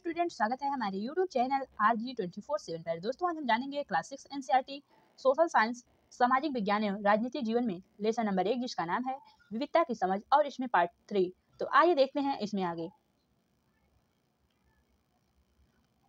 Student, स्वागत है हमारे यूट्यूब चैनल RG24/7 पर। दोस्तों, आज हम जानेंगे क्लास 6 एनसीईआरटी सोशल साइंस सामाजिक विज्ञान एवं राजनीति जीवन में लेसन नंबर 1, जिसका नाम है विविधता की समझ, और इसमें पार्ट 3। तो आइए देखते हैं इसमें आगे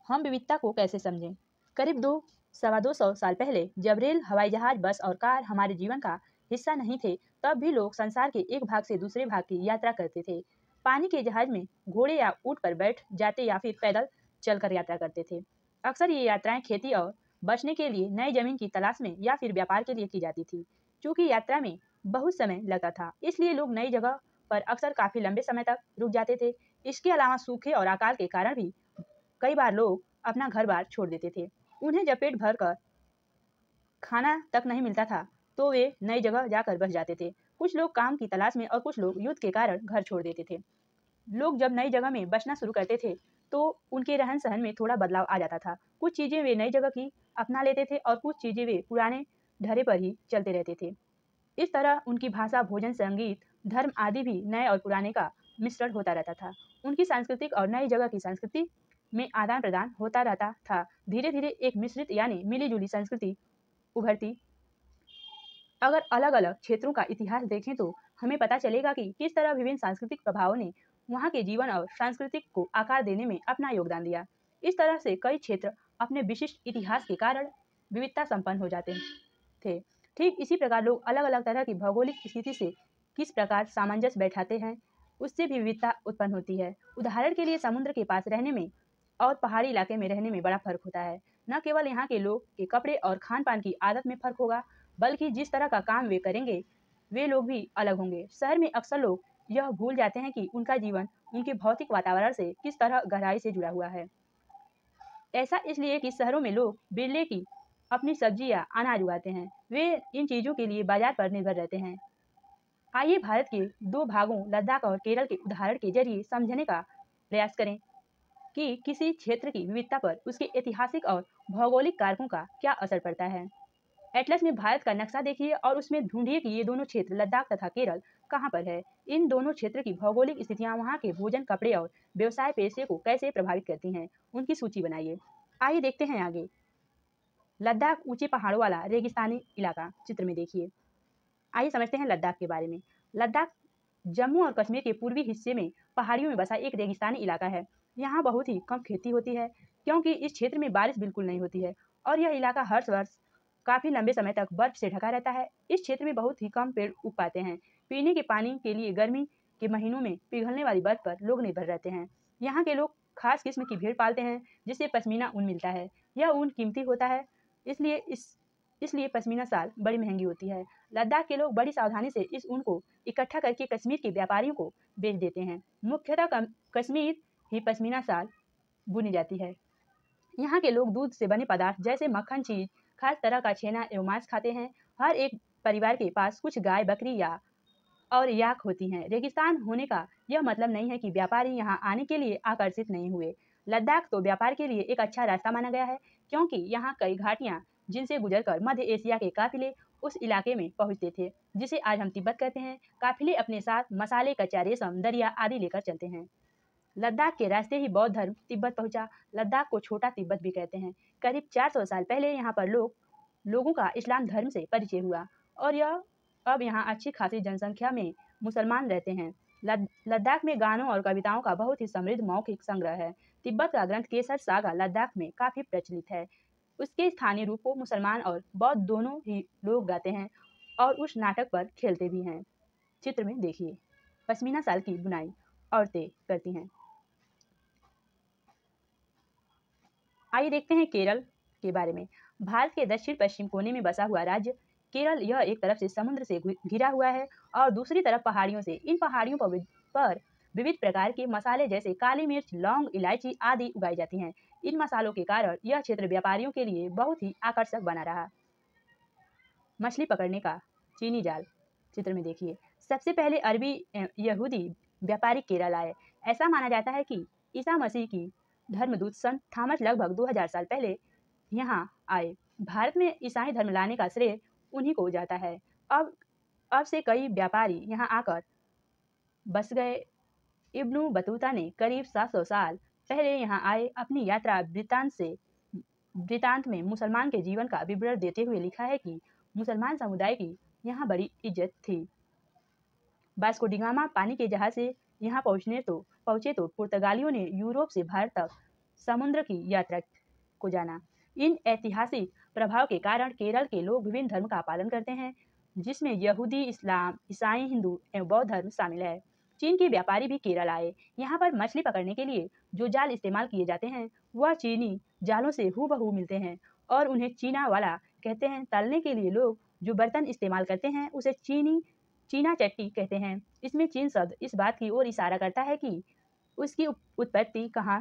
हम विविधता को कैसे समझें। करीब 200 साल पहले जब रेल, हवाई जहाज, बस और कार हमारे जीवन का हिस्सा नहीं थे, तब भी लोग संसार के एक भाग से दूसरे भाग की यात्रा करते थे। पानी के जहाज में घोड़े या ऊंट पर बैठ जाते या फिर पैदल चलकर यात्रा करते थे। अक्सर ये यात्राएं खेती और बचने के लिए नई जमीन की तलाश में या फिर व्यापार के लिए की जाती थी। क्योंकि यात्रा में बहुत समय लगता था, इसलिए लोग नई जगह पर अक्सर काफी लंबे समय तक रुक जाते थे। इसके अलावा सूखे और अकाल के कारण भी कई बार लोग अपना घर बार छोड़ देते थे। उन्हें जब पेट भर कर खाना तक नहीं मिलता था, तो वे नई जगह जाकर बस जाते थे। कुछ लोग काम की तलाश में और कुछ लोग युद्ध के कारण घर छोड़ देते थे। लोग जब नई जगह में बसना शुरू करते थे, तो उनके रहन सहन में थोड़ा बदलाव आ जाता था। कुछ चीजें वे नई जगह की अपना लेते थे और कुछ चीजें वे पुराने ढर्रे पर ही चलते रहते थे। इस तरह उनकी भाषा, भोजन, संगीत, धर्म आदि भी नए और पुराने का मिश्रण होता रहता था। उनकी सांस्कृतिक और नई जगह की संस्कृति में आदान प्रदान होता रहता था। धीरे धीरे एक मिश्रित यानी मिली जुली संस्कृति उभरती। अगर अलग अलग क्षेत्रों का इतिहास देखें तो हमें पता चलेगा कि किस तरह विभिन्न सांस्कृतिक प्रभावों ने वहाँ के जीवन और सांस्कृतिक को आकार देने में अपना योगदान दिया। इस तरह से कई क्षेत्र अपने विशिष्ट इतिहास के कारण विविधता संपन्न हो जाते थे। ठीक इसी प्रकार लोग अलग अलग तरह की भौगोलिक स्थिति से किस प्रकार सामंजस्य बैठाते हैं, उससे भी विविधता उत्पन्न होती है। उदाहरण के लिए समुद्र के पास रहने में और पहाड़ी इलाके में रहने में बड़ा फर्क होता है। न केवल यहाँ के लोग के कपड़े और खान पान की आदत में फर्क होगा, बल्कि जिस तरह का काम वे करेंगे वे लोग भी अलग होंगे। शहर में अक्सर लोग यह भूल जाते हैं कि उनका जीवन उनके भौतिक वातावरण से किस तरह गहराई से जुड़ा हुआ है। ऐसा इसलिए कि शहरों में लोग बिरले की अपनी सब्जी या अनाज उगाते हैं। वे इन चीजों के लिए बाजार पर निर्भर रहते हैं। आइए भारत के दो भागों लद्दाख और केरल के उदाहरण के जरिए समझने का प्रयास करें कि किसी क्षेत्र की विविधता पर उसके ऐतिहासिक और भौगोलिक कारकों का क्या असर पड़ता है। एटलस में भारत का नक्शा देखिए और उसमें ढूंढिए कि ये दोनों क्षेत्र लद्दाख तथा केरल कहाँ पर है। इन दोनों क्षेत्र की भौगोलिक स्थितियाँ वहाँ के भोजन, कपड़े और व्यवसाय पेशे को कैसे प्रभावित करती हैं, उनकी सूची बनाइए। आइए देखते हैं आगे। लद्दाख ऊंचे पहाड़ों वाला रेगिस्तानी इलाका, चित्र में देखिए। आइए समझते हैं लद्दाख के बारे में। लद्दाख जम्मू और कश्मीर के पूर्वी हिस्से में पहाड़ियों में बसा एक रेगिस्तानी इलाका है। यहाँ बहुत ही कम खेती होती है क्योंकि इस क्षेत्र में बारिश बिल्कुल नहीं होती है और यह इलाका हर वर्ष काफी लंबे समय तक बर्फ से ढका रहता है। इस क्षेत्र में बहुत ही कम पेड़ उग पाते हैं। पीने के पानी के लिए गर्मी के महीनों में पिघलने वाली बर्फ पर लोग निर्भर रहते हैं। यहाँ के लोग खास किस्म की भेड़ पालते हैं जिससे पश्मीना ऊन मिलता है। यह ऊन कीमती होता है, इसलिए पश्मीना शाल बड़ी महंगी होती है। लद्दाख के लोग बड़ी सावधानी से इस ऊन को इकट्ठा करके कश्मीर के व्यापारियों को बेच देते हैं। मुख्यतः कश्मीर ही पश्मीना शाल बुनी जाती है। यहाँ के लोग दूध से बने पदार्थ जैसे मक्खन, चीज, खास तरह का छेना एवं मांस खाते हैं। हर एक परिवार के पास कुछ गाय, बकरी या और याक होती हैं। रेगिस्तान होने का यह मतलब नहीं है कि व्यापारी यहाँ आने के लिए आकर्षित नहीं हुए। लद्दाख तो व्यापार के लिए एक अच्छा रास्ता माना गया है क्योंकि यहाँ कई घाटियाँ जिनसे गुजरकर मध्य एशिया के काफिले उस इलाके में पहुँचते थे, जिसे आज हम तिब्बत कहते हैं। काफिले अपने साथ मसाले, कच्चा रेशम, दरिया आदि लेकर चलते हैं। लद्दाख के रास्ते ही बौद्ध धर्म तिब्बत पहुंचा। लद्दाख को छोटा तिब्बत भी कहते हैं। करीब 400 साल पहले यहाँ पर लोगों का इस्लाम धर्म से परिचय हुआ और अब यहाँ अच्छी खासी जनसंख्या में मुसलमान रहते हैं। लद्दाख में गानों और कविताओं का बहुत ही समृद्ध मौखिक संग्रह है। तिब्बत का ग्रंथ केसर सागा लद्दाख में काफी प्रचलित है। उसके स्थानीय रूप को मुसलमान और बौद्ध दोनों ही लोग गाते हैं और उस नाटक पर खेलते भी हैं। चित्र में देखिए, पश्मीना शाल की बुनाई औरतें करती हैं। आइए देखते हैं केरल के बारे में। भारत के दक्षिण पश्चिम कोने में बसा हुआ राज्य केरल, यह एक तरफ से समुद्र से घिरा हुआ है और दूसरी तरफ पहाड़ियों से। इन पहाड़ियों पर विविध प्रकार के मसाले जैसे काली मिर्च, लौंग, इलायची आदि उगाई जाती हैं। इन मसालों के कारण यह क्षेत्र व्यापारियों के लिए बहुत ही आकर्षक बना रहा। मछली पकड़ने का चीनी जाल, चित्र में देखिए। सबसे पहले अरबी यहूदी व्यापारी केरल आए। ऐसा माना जाता है कि ईसा मसीह की धर्मदूत संत थॉमस लगभग 2000 साल पहले यहाँ आए। भारत में ईसाई धर्म लाने का श्रेय उन्हीं को जाता है। अब से कई व्यापारी यहाँ आकर बस गए। इब्नु बतूता ने करीब 700 साल पहले यहाँ आए। अपनी यात्रा वृतांत में मुसलमान के जीवन का विवरण देते हुए लिखा है कि मुसलमान समुदाय की यहाँ बड़ी इज्जत थी। वास्को डी गामा पानी के जहाज से यहाँ पहुंचे तो पुर्तगालियों ने यूरोप से भारत तक समुद्र की यात्रा को जाना। इन ऐतिहासिक प्रभाव के कारण केरल के लोग विभिन्न धर्म का पालन करते हैं, जिसमें यहूदी, इस्लाम, ईसाई, हिंदू एवं बौद्ध धर्म शामिल है। चीन के व्यापारी भी केरल आए। यहाँ पर मछली पकड़ने के लिए जो जाल इस्तेमाल किए जाते हैं वह चीनी जालों से हूबहू मिलते हैं और उन्हें चीना वाला कहते हैं। तलने के लिए लोग जो बर्तन इस्तेमाल करते हैं उसे चीना चट्टी कहते हैं। इसमें चीन शब्द इस बात की ओर इशारा करता है कि उसकी उत्पत्ति कहाँ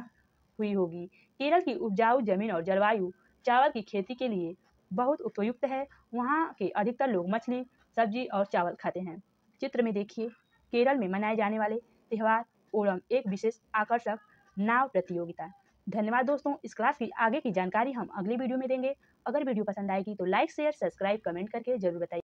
हुई होगी। केरल की उपजाऊ जमीन और जलवायु चावल की खेती के लिए बहुत उपयुक्त है। वहाँ के अधिकतर लोग मछली, सब्जी और चावल खाते हैं। चित्र में देखिए केरल में मनाए जाने वाले त्योहार ओणम, एक विशेष आकर्षक नाव प्रतियोगिता। धन्यवाद दोस्तों। इस क्लास की आगे की जानकारी हम अगले वीडियो में देंगे। अगर वीडियो पसंद आएगी तो लाइक, शेयर, सब्सक्राइब, कमेंट करके जरूर बताइए।